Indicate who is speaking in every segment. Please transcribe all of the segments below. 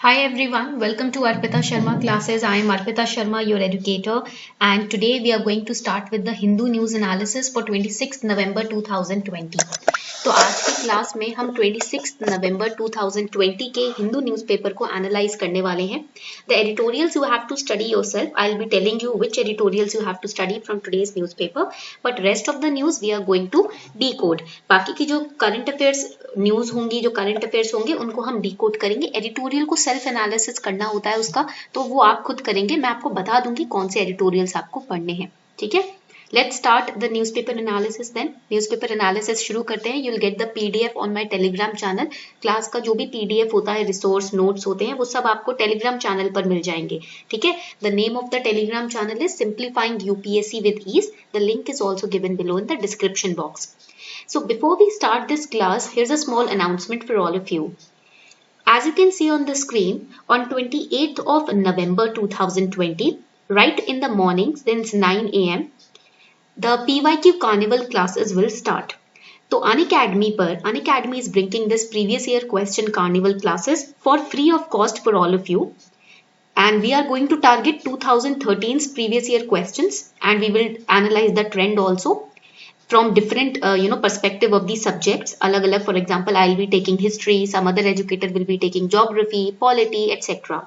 Speaker 1: Hi everyone, welcome to Arpita Sharma classes. I am Arpita Sharma, your educator, and today we are going to start with the Hindu news analysis for 26th November 2020. तो आज की class में हम 26 नवंबर 2020 के Hindu newspaper को analyse करने वाले हैं. The editorials you have to study yourself. I will be telling you which editorials you have to study from today's newspaper, but rest of the news we are going to decode. बाकी की जो current affairs news होंगी, जो current affairs होंगे, उनको हम decode करेंगे. Editorial को सेल्फ एनालिसिस करना होता है उसका, तो वो आप खुद करेंगे. मैं आपको बता दूंगी कौन से एडिटोरियल्स आपको पढ़ने हैं. ठीक है, let's start the newspaper analysis. Then newspaper analysis शुरू करते हैं. You will get the PDF on my Telegram channel. Class का जो भी पीडीएफ होता है, रिसोर्स नोट्स होते हैं, वो सब आपको टेलीग्राम चैनल पर मिल जाएंगे. ठीक है, the name of the Telegram channel is simplifying UPSC with ease. The link is also given below in the description box. So before we start this class, here's a small announcement for all of you. As you can see on the screen, on 28th of November 2020, right in the morning since 9 a.m., the PYQ Carnival classes will start. So Unacademy is bringing this previous year question Carnival classes for free of cost for all of you. And we are going to target 2013's previous year questions, and we will analyze the trend also from different perspective of these subjects. Alag alag, for example, I'll be taking history, some other educator will be taking geography, polity, etc.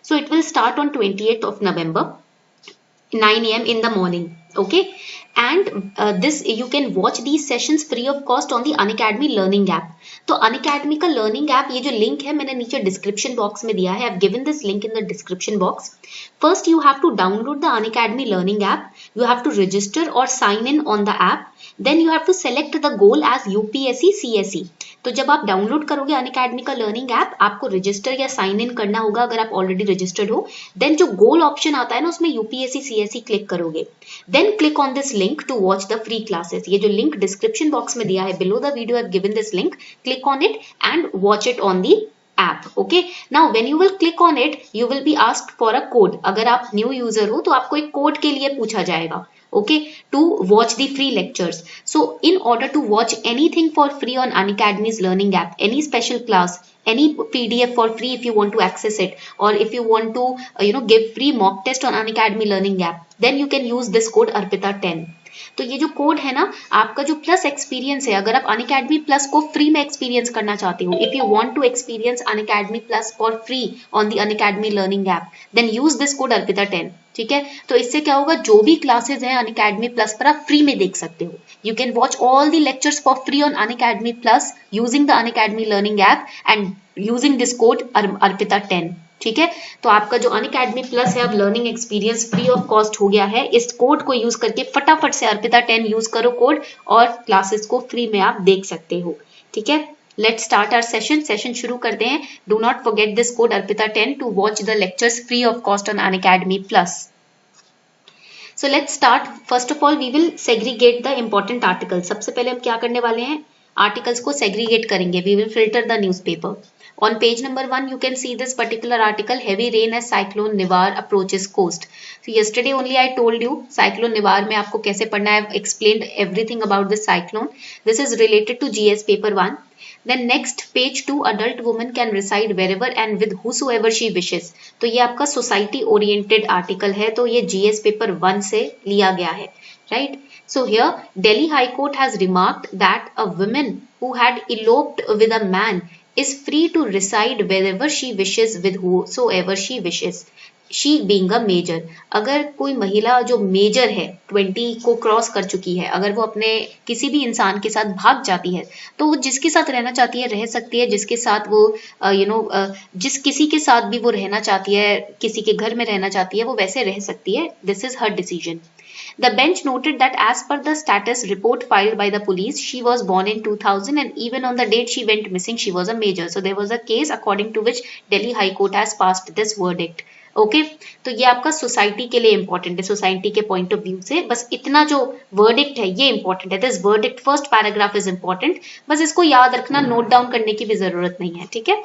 Speaker 1: So it will start on 28th of November, 9 a.m. in the morning. Okay, and this you can watch these sessions free of cost on the Unacademy learning app. तो Unacademy का learning app, ये जो link है मैंने नीचे description box में दिया है. I've given this link in the description box. First you have to download the Unacademy learning app. You have to register or sign in on the app. Then you have to select the goal as UPSC CSE. तो जब आप download करोगे Unacademy का learning app, आपको register या sign in करना होगा अगर आप ऑलरेडी रजिस्टर्ड हो. देन जो गोल ऑप्शन आता है ना, उसमें यूपीएससी सीएसई क्लिक करोगे. Then click on this link to watch the free classes. ये जो लिंक डिस्क्रिप्शन बॉक्स में दिया है below the video, I have given this link. Click on it and watch it on the app. Okay, now when you will click on it, you will be asked for a code. अगर आप new user हो तो आपको एक code के लिए पूछा जाएगा. Okay, to watch the free lectures. So in order to watch anything for free on Unacademy's learning app, any special class, any PDF for free if you want to access it, or if you want to give free mock test on Unacademy learning app, then you can use this code ARPITA10. तो ये जो code है ना, आपका जो plus experience है, अगर आप अनअकैडमी प्लस को फ्री में एक्सपीरियंस करना चाहते हो, if you want to experience Unacademy plus for free on the Unacademy learning app, then use this code अर्पिता10. ठीक है, तो इससे क्या होगा, जो भी क्लासेस हैं अनअकैडमी प्लस पर आप फ्री में देख सकते हो. You can watch all the lectures for free on Unacademy plus using the Unacademy learning app and using this code अर्पिता10. ठीक है, तो आपका जो अनअकैडमी प्लस है, अब learning experience free of cost हो गया है. इस कोड को यूज करके फटाफट से अर्पिता10 यूज करो कोड, और क्लासेस को फ्री में आप देख सकते हो. ठीक है, लेट्स स्टार्ट आवर सेशन शुरू करते हैं. Do not forget this code अर्पिता10 to watch the lectures free of cost on Unacademy plus. So let's start. First of all, we will segregate the important articles. सबसे पहले हम क्या करने वाले हैं, आर्टिकल्स को सेग्रीगेट करेंगे. We will filter the newspaper. On page number 1, you can see this particular article, heavy rain as cyclone Nivar approaches coast. So yesterday only I told you cyclone Nivar में आपको कैसे पढ़ना है. I've explained everything about this cyclone. This is related to GS paper 1. Then next page 2, adult woman can reside wherever and with whosoever she wishes. तो ये आपका society oriented article है, तो ये GS पेपर 1 से लिया गया है. Right? So here Delhi High Court has remarked that a woman who had eloped with a man is free to reside wherever she wishes with whosoever she wishes. She being a major. अगर कोई महिला जो major है, 20 को cross कर चुकी है, अगर वो अपने किसी भी इंसान के साथ भाग जाती है, तो वो जिसके साथ रहना चाहती है रह सकती है. जिसके साथ वो जिस किसी के साथ भी वो रहना चाहती है, किसी के घर में रहना चाहती है, वो वैसे रह सकती है. This is her decision. The bench noted that as per the status report filed by the police, she was born in 2000 and even on the date she went missing, she was a major. So there was a case according to which Delhi High Court has passed this verdict. Okay, तो ये आपका society के लिए important है, society के point of view से. बस इतना जो वर्डिक्ट है ये इंपॉर्टेंट है. This verdict first paragraph is important. बस इसको याद रखना, नोट डाउन करने की भी जरूरत नहीं है. ठीक है,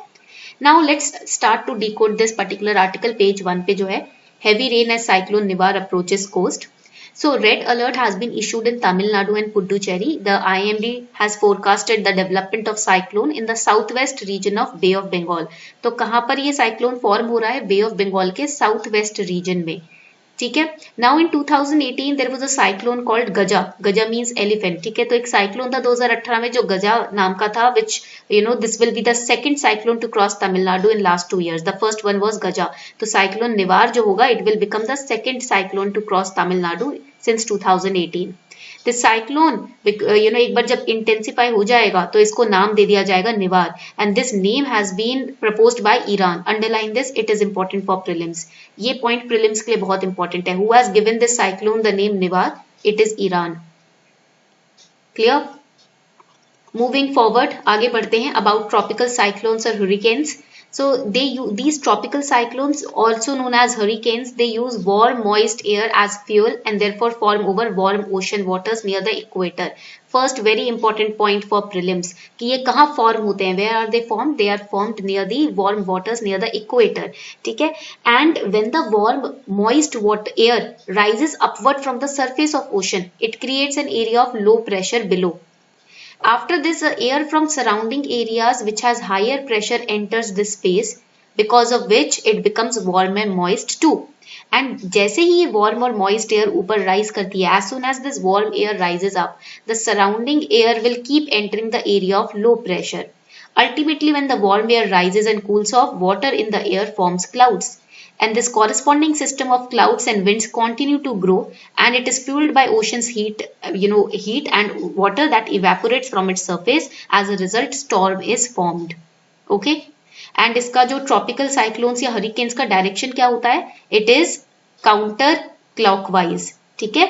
Speaker 1: now let's start to decode this particular article. Page 1 पे जो है, heavy rain as cyclone Nivar approaches coast. So red alert has been issued in Tamil Nadu and Puducherry. The IMD has forecasted the development of cyclone in the southwest region of Bay of Bengal. तो कहाँ पर ये cyclone form हो रहा है? Bay of Bengal के southwest region में. ठीक है. Now in 2018 there was a cyclone called Gaja. Gaja means elephant. ठीक है. तो एक cyclone था 2018 में जो गजा नाम का था, which this will be the second cyclone to cross Tamil Nadu in last 2 years. The first one was Gaja. तो cyclone Nivar जो होगा, it will become the second cyclone to cross Tamil Nadu since 2018. This cyclone एक बार जब intensify हो जाएगा तो इसको नाम दे दिया जाएगा Nivar, and this name has been proposed by Iran. Underline this, it is important for prelims. ये पॉइंट प्रीलिम्स के लिए बहुत इंपॉर्टेंट है. Who has given this cyclone the name Nivar? It is Iran. Clear? Moving forward, आगे बढ़ते हैं. About tropical cyclones और hurricanes. So these tropical cyclones, also known as hurricanes, they use warm moist air as fuel and therefore form over warm ocean waters near the equator. First very important point for prelims कि ये कहाँ form होते हैं? Where are they formed? They are formed near the warm waters near the equator. ठीक है? And when the warm moist water air rises upward from the surface of ocean, it creates an area of low pressure below. After this, air from surrounding areas which has higher pressure enters this space, because of which it becomes warm and moist too. And जैसे ही ये warm और moist air ऊपर rise करती है, as soon as this warm air rises up, the surrounding air will keep entering the area of low pressure. Ultimately, when the warm air rises and cools off, water in the air forms clouds. And this corresponding system of clouds and winds continue to grow, and it is fueled by ocean's heat and water that evaporates from its surface. As a result, storm is formed. Okay? And इसका जो tropical cyclones या hurricanes का direction क्या होता है? It is counter clockwise. ठीक है?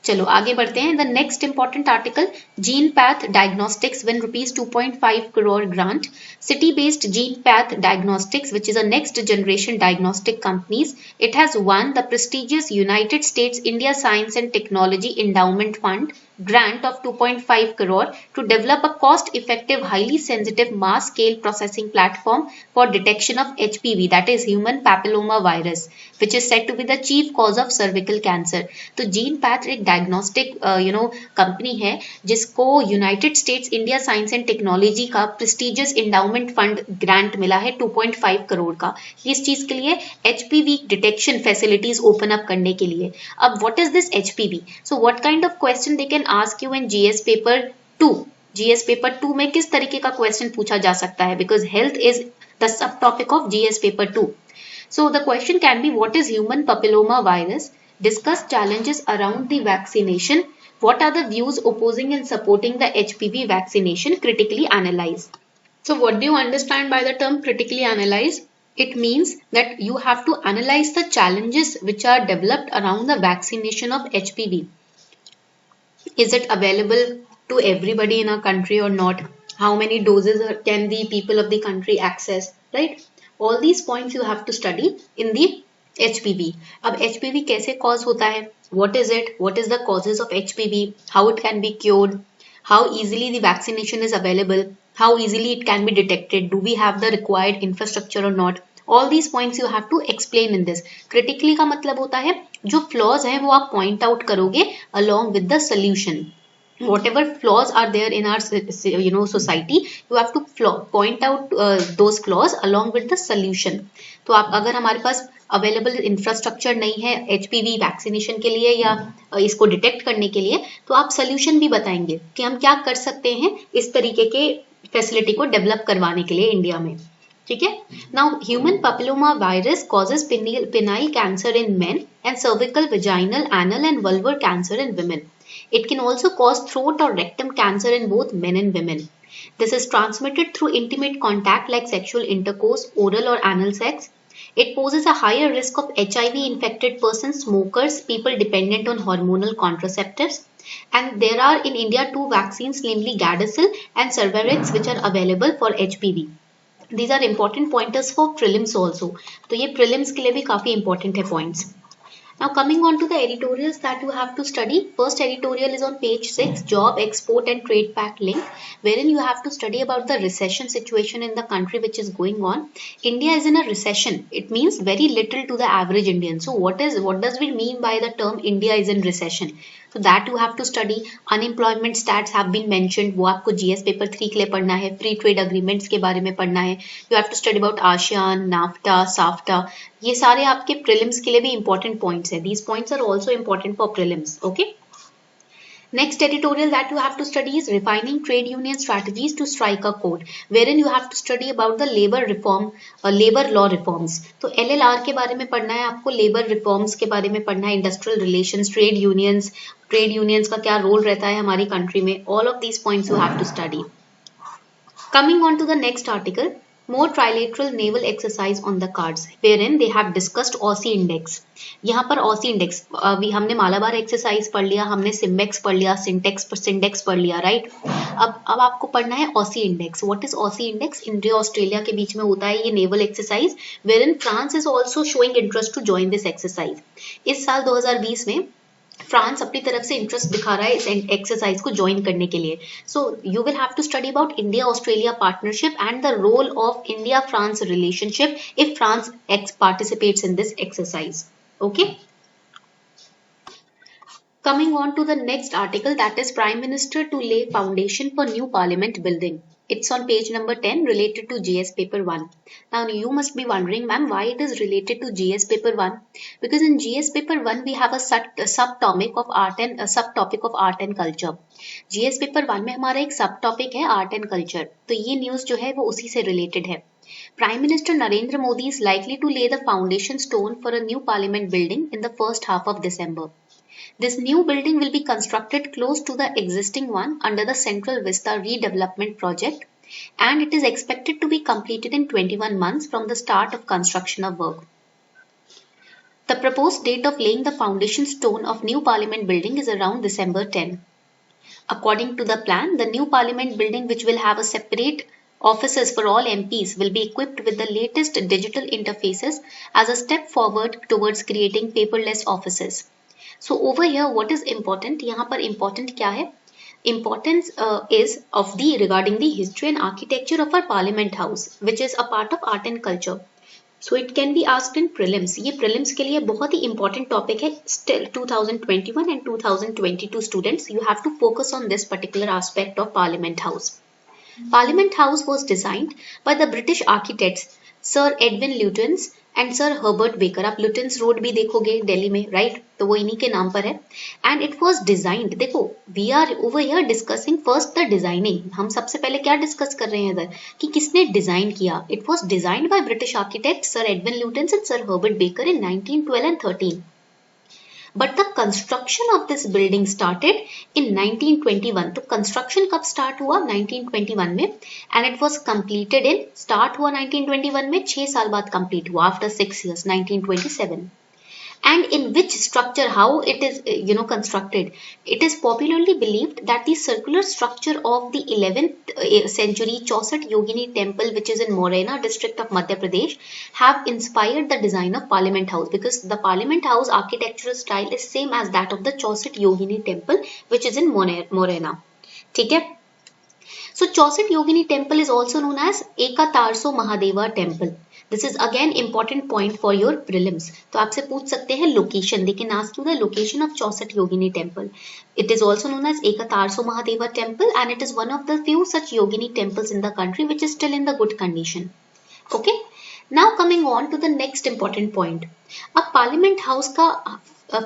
Speaker 1: चलो आगे बढ़ते हैं. The next important article, gene path diagnostics win ₹2.5 crore grant. City based gene path diagnostics, which is a next generation diagnostic companies, it has won the prestigious United States India Science and Technology Endowment Fund grant of 2.5 crore to develop a cost-effective, highly sensitive mass-scale processing platform for detection of HPV, that is human papilloma virus, which is said to be the chief cause of cervical cancer. तो gene path एक diagnostic company है जिसको United states India science and technology का prestigious endowment fund grant मिला है 2.5 करोड़ का. इस चीज के लिए HPV detection facilities open up करने के लिए. अब what is this HPV? So what kind of question they can ask you in GS paper 2. GS paper 2 में किस तरीके का क्वेश्चन पूछा जा सकता है? Because health is the subtopic of GS paper 2. So the question can be, what is human papilloma virus? Discuss challenges around the vaccination. What are the views opposing and supporting the HPV vaccination? Critically analyze. So what do you understand by the term critically analyze? It means that you have to analyze the challenges which are developed around the vaccination of HPV. Is it available to everybody in our country or not? How many doses can the people of the country access? Right? All these points you have to study in the HPV. अब HPV कैसे cause होता है? What is it? What is the causes of HPV? How it can be cured? How easily the vaccination is available? How easily it can be detected? Do we have the required infrastructure or not? All these points you have to explain in this. Critically का मतलब होता है जो flaws हैं वो आप point out करोगे along with the solution. Whatever flaws are there in our society, you have to point out those flaws along with the solution. तो आप अगर हमारे पास अवेलेबल इंफ्रास्ट्रक्चर नहीं है HPV वैक्सीनेशन के लिए या इसको डिटेक्ट करने के लिए, तो आप सोल्यूशन भी बताएंगे कि हम क्या कर सकते हैं इस तरीके के फैसिलिटी को डेवलप करवाने के लिए इंडिया में. ठीक है. Now human papilloma virus causes penile cancer in men and cervical, vaginal, anal and vulvar cancer in women. It can also cause throat or rectum cancer in both men and women. This is transmitted through intimate contact like sexual intercourse, oral or anal sex. It poses a higher risk of HIV infected persons, smokers, people dependent on hormonal contraceptives. And there are in India 2 vaccines, namely Gardasil and Cervarix, which are available for HPV. These are important pointers for prelims also. तो ये prelims के लिए भी काफी important है points. Now coming on to the editorials that you have to study. First editorial is on page 6, Job, Export and Trade Pact Link, wherein you have to study about the recession situation in the country which is going on. India is in a recession. It means very little to the average Indian. So what does we mean by the term India is in recession? So that you have to study. Unemployment stats have been mentioned. वो आपको GS paper 3 के लिए पढ़ना है. Free trade agreements के बारे में पढ़ना है. You have to study about ASEAN, NAFTA, SAFTA. ये सारे आपके prelims के लिए भी important points है. These points are also important for prelims. Okay. Next editorial that you have to study is Refining Trade Union Strategies to Strike a Code, wherein you have to study about the labor reform, labor law reforms. तो LLR के बारे में पढ़ना है आपको, labor reforms के बारे में पढ़ना है, industrial relations, trade unions का क्या role रहता है हमारी country में. All of these points you have to study. Coming on to the next article, more trilateral naval exercise on the cards, wherein they have discussed Aussie Index. यहाँ पर Aussie Index अभी हमने Malabar exercise पढ़ लिया, हमने SIMBEX पढ़ लिया, सिंडेक्स पढ़ लिया, राइट. अब आपको पढ़ना है Aussie Index. What is Aussie Index? India Australia के बीच में होता है ये naval exercise, wherein France is also showing interest to join this exercise. इस साल 2020 में फ्रांस अपनी तरफ से इंटरेस्ट दिखा रहा है इस एक्सरसाइज को ज्वाइन करने के लिए. So you will have to study about India Australia partnership and the role of India France relationship if France participates in this exercise. Okay. Coming on to the next article, that is Prime Minister to lay foundation for new parliament building. It's on page number 10, related to GS paper 1. Now you must be wondering, ma'am, why it is related to GS paper 1? Because in GS paper 1 we have a subtopic of art and culture. GS paper 1 में हमारा एक subtopic है art and culture. तो ये news जो है वो उसी से related है. Prime Minister Narendra Modi is likely to lay the foundation stone for a new parliament building in the first half of December. This new building will be constructed close to the existing one under the Central Vista redevelopment project, and it is expected to be completed in 21 months from the start of construction of work. The proposed date of laying the foundation stone of new parliament building is around December 10. According to the plan, the new parliament building, which will have a separate offices for all MPs, will be equipped with the latest digital interfaces as a step forward towards creating paperless offices. So over here, what is important? यहाँ पर important क्या है? Importance is of regarding the history and architecture of our Parliament House, which is a part of art and culture. So it can be asked in prelims. ये prelims के लिए बहुत ही important topic है. Still 2021 and 2022 students, you have to focus on this particular aspect of Parliament House. Parliament House was designed by the British architects Sir Edwin Lutyens and sir Herbert baker. आप Lutyens road भी देखोगे दिल्ली में, right. तो वो इन्हीं के नाम पर है. And it was designed. देखो, we are over here discussing first the designing. हम सबसे पहले क्या डिस्कस कर रहे हैं इधर कि किसने डिजाइन किया. It was designed by British architect sir Edwin Lutyens and sir Herbert baker in 1912 and 13. But the construction of this building started in 1921. तो construction कब start हुआ? 1921 में. And it was completed in, start हुआ 1921 में, 6 साल बाद complete हुआ after 6 years, 1927. And in which structure, how it is constructed? It is popularly believed that the circular structure of the 11th century Chaussat Yogini temple, which is in Morena district of Madhya Pradesh, have inspired the design of Parliament House, because the Parliament House architectural style is same as that of the Chaussat Yogini temple, which is in Morena. ठीक है. So Chaussat Yogini temple is also known as Ekatarso Mahadeva temple. This is again important point for your prelims. तो आपसे पूछ सकते हैं location. They can ask you the location of Chaussat Yogini temple. It is also known as Ekatarso Mahadeva temple, and it is one of the few such Yogini temples in the country which is still in the good condition. Okay. Now coming on to the next important point. अब Parliament House का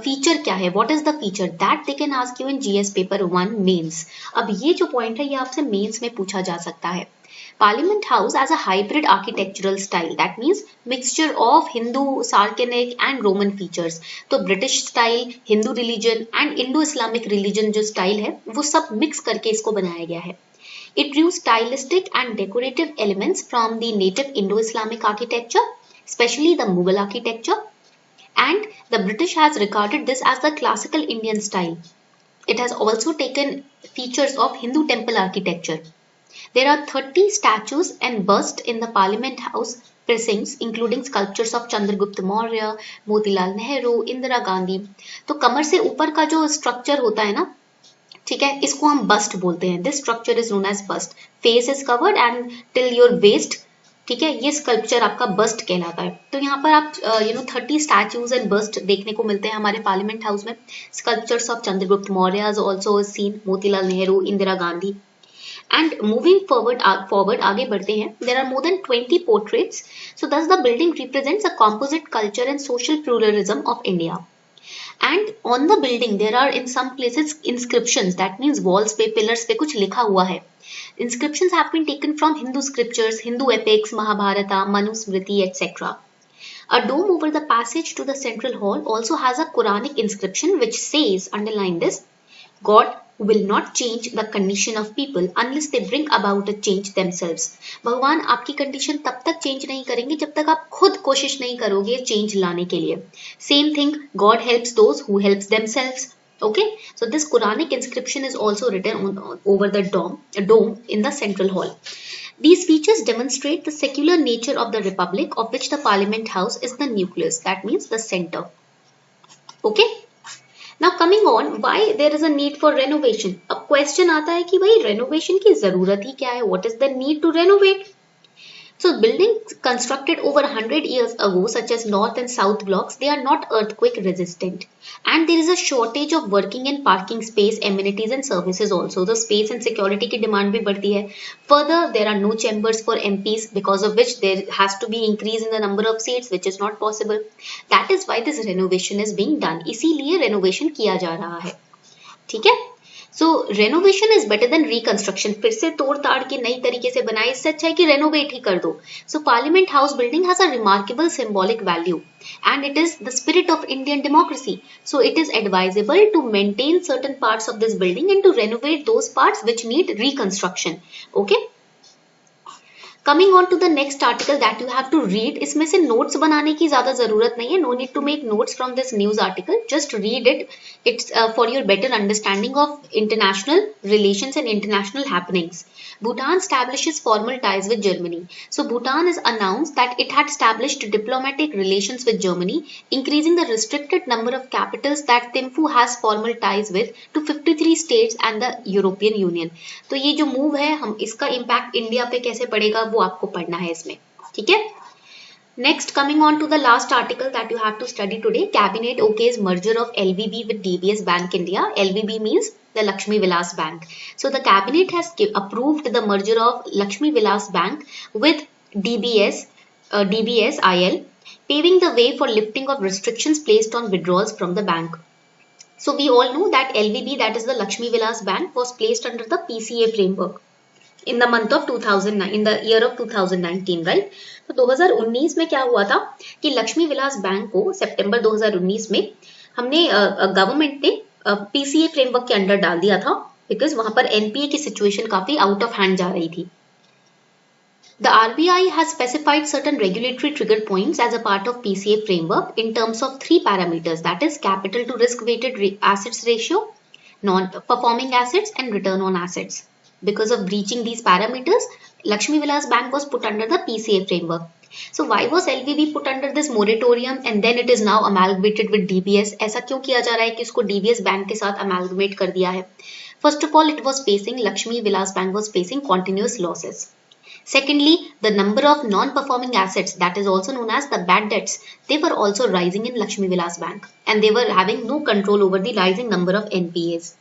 Speaker 1: feature क्या है? What is the feature? That they can ask you in GS paper 1 mains. अब ये जो point है ये आपसे मेंस में पूछा जा सकता है. Parliament House as a hybrid architectural style, that means mixture of Hindu, Saracenic and Roman features. तो British style, Hindu religion and Indo-Islamic religion जो style है वो सब mix करके इसको बनाया गया है. It drew stylistic and decorative elements from the native Indo-Islamic architecture, especially the Mughal architecture, and the British has regarded this as the classical Indian style. It has also taken features of Hindu temple architecture. There are 30 statues and busts in the Parliament House precincts including sculptures of Chandragupta Maurya, Motilal Nehru, Indira Gandhi. तो कमर से ऊपर का जो structure होता है ना, ठीक है, इसको हम बस्ट बोलते हैं। This structure is known as bust. Face is covered and till your waist, ठीक है, ये स्कल्पचर आपका बस्ट कहलाता है। तो यहाँ पर आप 30 स्टैच्यूज एंड बस्ट देखने को मिलते हैं हमारे पार्लियामेंट हाउस में। Sculptures of Chandragupta Maurya also seen, Motilal Nehru, Indira Gandhi. And moving forward आगे बढ़ते हैं, there are more than 20 portraits. So thus the building represents a composite culture and social pluralism of India. And on the building there are in some places inscriptions, that means walls पे, pillars पे कुछ लिखा हुआ है। Inscriptions have been taken from Hindu scriptures, Hindu epics, Mahabharata, Manusmriti, etc. A dome over the passage to the central hall also has a Quranic inscription which says, underline this, God will not change the condition of people unless they bring about a change themselves. भगवान आपकी condition तब तक change नहीं करेंगे जब तक आप खुद कोशिश नहीं करोगे चेंज लाने के लिए। Same thing, God helps those who helps themselves. Okay, so this Quranic inscription is also written over the dome in the central hall. These features demonstrate the secular nature of the republic, of which the Parliament House is the nucleus, that means the center. Okay. Now coming on, why there is a need for renovation? अब question आता है कि भाई renovation की जरूरत ही क्या है? What is the need to renovate? So buildings constructed over 100 years ago, such as north and south blocks, they are not earthquake resistant. And there is a shortage of working and parking space, amenities and services also. The space and security की demand भी बढ़ती है. Further, there are no chambers for MPs, because of which there has to be increase in the number of seats, which is not possible. That is why this renovation is being done. इसीलिए renovation किया जा रहा है, ठीक है? So renovation is better than reconstruction. फिर से तोड़ ताड़ के नई तरीके से बनाए, इससे अच्छा है कि renovate ही कर दो. So Parliament House building has a remarkable symbolic value and it is the spirit of Indian democracy. So it is advisable to maintain certain parts of this building and to renovate those parts which need reconstruction. Okay. Coming on to the next article that you have to read. इसमें से notes बनाने की ज़्यादा ज़रूरत नहीं है. No need to make notes from this news article. Just read it. It's for your better understanding of international relations and international happenings. Bhutan establishes formal ties with Germany. So Bhutan has announced that it had established diplomatic relations with Germany, increasing the restricted number of capitals that Thimphu has formal ties with to 53 states and the European Union. तो ये जो move है, हम इसका impact India पे कैसे पड़ेगा वो आपको पढ़ना है इसमें, ठीक है? Next, coming on to the last article that you have to study today, Cabinet okays merger of LVB with DBS Bank India. LVB means the Lakshmi Vilas Bank. So the Cabinet has approved the merger of Lakshmi Vilas Bank with DBS IL, paving the way for lifting of restrictions placed on withdrawals from the bank. So we all know that LVB, that is the Lakshmi Vilas Bank, was placed under the PCA framework in the month of 2009, in the year of 2019, right? तो 2019 में क्या हुआ था कि Lakshmi Vilas bank को सितंबर 2019 में हमने government ने पीसीए फ्रेमवर्क के अंडर डाल दिया था, बिकॉज वहां पर एनपीए की सिचुएशन काफी आउट ऑफ हैंड जा रही थी. The RBI has specified certain regulatory trigger points as a part of PCA framework in terms of 3 parameters, that is capital to risk weighted assets ratio, non-performing assets and return on assets. Because of breaching these parameters, Lakshmi Vilas Bank was put under the PCA framework. So why was LVB put under this moratorium and then it is now amalgamated with DBS? ऐसा क्यों किया जा रहा है कि उसको DBS bank के साथ amalgamate कर दिया है? First of all, it was facing, Lakshmi Vilas Bank was facing continuous losses. Secondly, the number of non-performing assets, that is also known as the bad debts, they were also rising in Lakshmi Vilas Bank and they were having no control over the rising number of NPAs.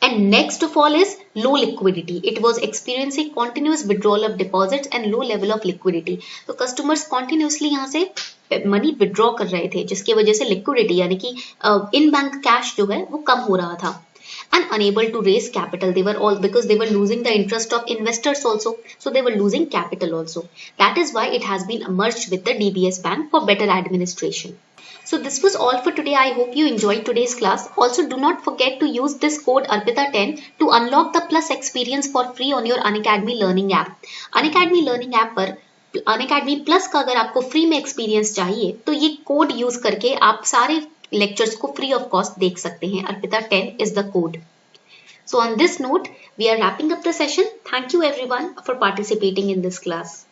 Speaker 1: And next of all is low liquidity. It was experiencing continuous withdrawal of deposits and low level of liquidity. तो customers continuously यहाँ से money withdraw कर रहे थे, जिसकी वजह से liquidity यानी कि in bank cash जो है वो कम हो रहा था. And unable to raise capital, they were all, because they were losing the interest of investors also, so they were losing capital also. That is why it has been merged with the DBS Bank for better administration. So this was all for today. I hope you enjoyed today's class. Also do not forget to use this code ARPITA10 to unlock the Plus experience for free on your Unacademy Learning app. Unacademy Learning app पर Unacademy Plus का अगर आपको free में experience चाहिए तो ये code use करके आप सारे लेक्चर्स को फ्री ऑफ कॉस्ट देख सकते हैं. ARPITA10 is the code. So on this note, we are wrapping up the session. Thank you everyone for participating in this class.